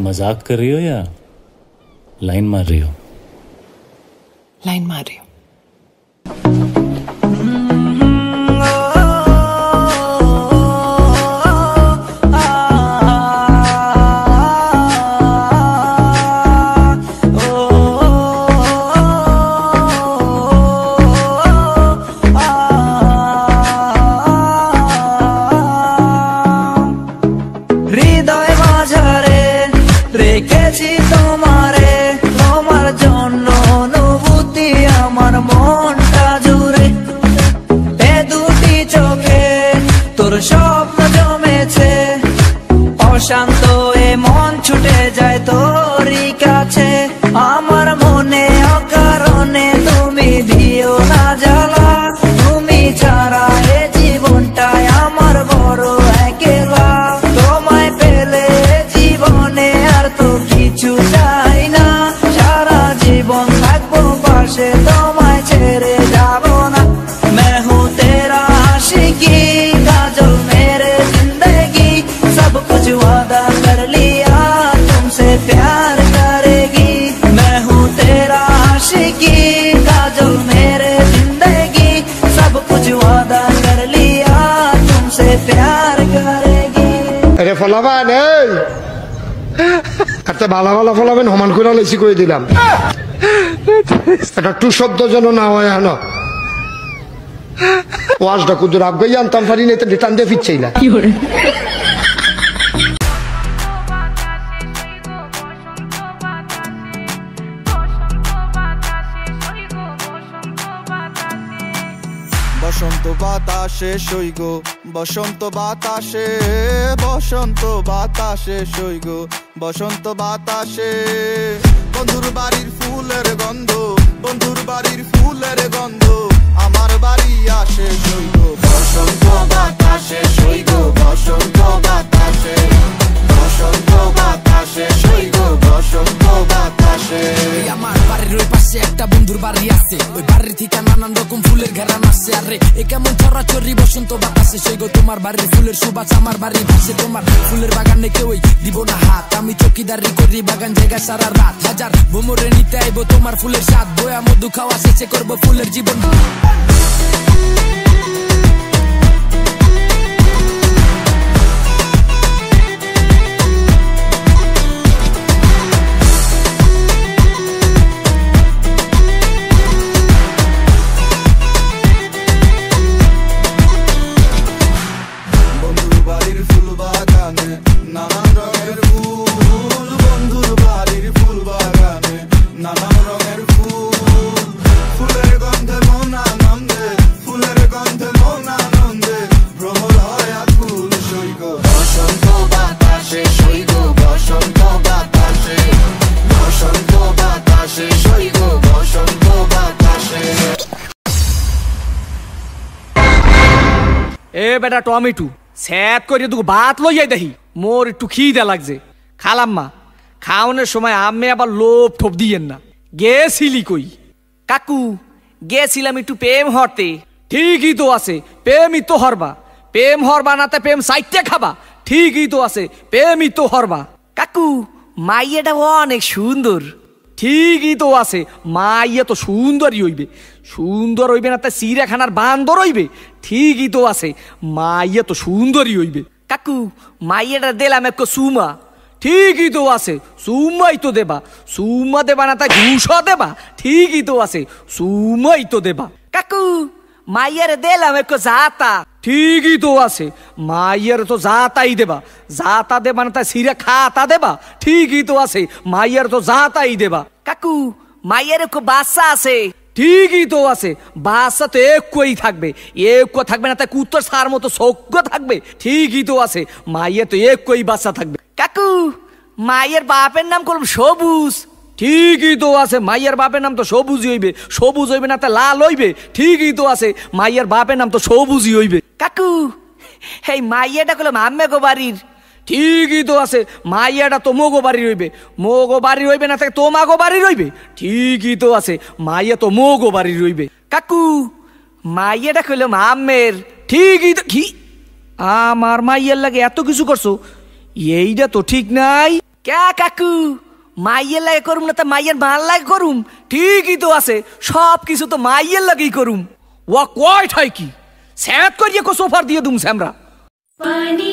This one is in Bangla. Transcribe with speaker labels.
Speaker 1: मजाक कर रही हो या लाइन मार रही हो?
Speaker 2: लाइन मार रही हो।
Speaker 3: রেখেছি তোমারে, তোমার জন্য অনুভূতি আমার মনটা জুড়ে। এ দুটি চোখে তোর স্বপ্ন জমেছে, অশান্ত এ মন ছুটে যায় তোরই কাছে। আমার মনে অকারণে তুমি দিও না জ্বালা, তুমি ছাড়া এ জীবনটাই আমার বড় একলা। তোমায় পেলে জীবনে আর তো কিছু চাই না, সারা জীবন থাকবো পাশে, তোমায় ছেড়ে যাবো না। मैं हूँ तेरा आशिकी, काजल मेरे जिंदगी, सब कुछ वादा कर लिया तुमसे प्यार करेगी। मैं हूँ तेरा आशिकी, काजल मेरे जिंदगी, सब कुछ वादा कर लिया तुमसे प्यार करेगी।
Speaker 4: अरे फलाबान একটা ভালো ভালো ফলাবেন হমান করে লেছি করে দিলাম, একটা টু শব্দ যেন না হয়। হ্যাঁ ওয়াজটা কুদুর আগে আনতাম পারি না, রিটার্ন দিয়ে ফিরছেই না।
Speaker 5: বসন্ত বাতাসে সইগ, বসন্ত বাতাসে, বসন্ত বাতাসে সইগ, বসন্ত বাতাসে। বন্ধুর বাড়ির ফুলের গন্ধ, বন্ধুর বাড়ির ফুলের গন্ধ আমার বাড়ি আসে সইগ। বসন্ত বাতাসে সইগ, বসন্ত বাতাসে, বসন্ত বাতাসে সইগ, বসন্ত বাতাসে।
Speaker 6: আমার বাড়ির ওই পাশে একটা বন্ধুর বাড়ি আছে, ওই বাড়ির থেকে নানান রকম ফুলের ঘেরান আসছে। আরে এ কেমন চরাচরি বসন্ত বাতাসে সই গো, তোমার বাড়ির ফুলের সুবাস আমার বাড়ির পাশে। তোমার ফুলের বাগানে কেউই দিব না হাত, আমি চকিদারি করি বাগান জায়গা সারা রাত। হাজার ভ্রমরে নিতে আইবো তোমার ফুলের স্বাদ, বয়া মধু খাওয়া শেষে করবো ফুলের জীবন।
Speaker 5: নানান রঙের ফুল, বন্ধুর বাড়ির ফুল বাগানে নানান রঙের ফুল। ফুলের গন্ধে মন আনন্দে, ফুলের গন্ধে মন আনন্দে ভ্রমর হয় আকুল সইগ। বসন্ত বাতাসে সইগ, বসন্ত বাতাসে, বসন্ত বাতাসে সইগ, বসন্ত বাতাসে।
Speaker 7: এ বেটা টমেটো স্যাত করে তুই ভাত লইয়াই দেখি, মোর একটু খিদে লাগছে। খালাম্মা খাওয়ানোর সময় আমি আবার লোভ ঠোপ দিয়েন না। গেছিলি কই? কাকু গেছিলাম একটু প্রেম হরতে। ঠিকই তো আছে, প্রেমই তো হরবা। প্রেম হরবা নাতে প্রেম সাইটে খাবা, ঠিকই তো আছে, প্রেমই তো হরবা। কাকু মাইয়াটা অনেক সুন্দর। ঠিকই তো আছে, মাইয়া তো সুন্দরই হইবে। সুন্দর হইবে না তা চিড়িয়াখানার বান্দর হইবে? ঠিকই তো আছে, মাইয়া তো সুন্দরই হইবে। কাকু মাইয়াটা দিলাম এক সুমা। ঠিকই তো আছে, সুমাই তো দেবা। সুমা দেবা না তাই ঘুষা দেবা? ঠিকই তো আছে, সুমাই তো দেবা। কাকু মাইয়ারে দিলাম এক জাতা। ঠিকই তো আছে, মাইয়ার তো জাতাই দেবা। জাতা দেবা না তাই সিরা খাতা দেবা? ঠিকই তো আছে, মাইয়ার তো জাতাই দেবা। কাকু মাইয়ার এক বাচ্চা আছে। ঠিকই তো আছে, বাচ্চা তো একই থাকবে। একই থাকবে না তাই কুত্তর সার মতো সজ্ঞ থাকবে? ঠিকই তো আছে, মাইয়া তো একই বাচ্চা থাকবে। কাকু মাইয়ের বাপের নাম করলাম সবুজ। ঠিকই তো আছে, মাইয়ার বাপের নাম তো সবুজই হইবে। সবুজ হইবে না তা লাল হইবে? ঠিকই তো আছে, মাইয়ার বাপের নাম তো সবুজই হইবে। কাকু এই মাইয়াটা করলাম আম্মে গো বাড়ির। ঠিকই তো আছে, মাইয়াটা তো মোগো বাড়ি রইবে। মোগো বাড়ি রইবে না থাকে তোমাগো বাড়ি রইবে? ঠিকই তো আছে, মাইয়া তো মোগো বাড়ি রইবে। কাকু মাইয়াটা কইলাম আম্মের। ঠিকই তো। কি আমার মাইয়ার লাগে এত কিছু করছো? এইটা তো ঠিক নাই। ক্যা কাকু মাইয়ের লাগে করুম না তা মাইয়ের মাল লাগে করুম ঠিকই তো আছে সব কিছু তো মাইয়ের লাগেই করুম ওয়া কয় ঠাই কি স্যাত করিয়ে কো সোফার দিয়ে দুম স্যামরা
Speaker 8: পানি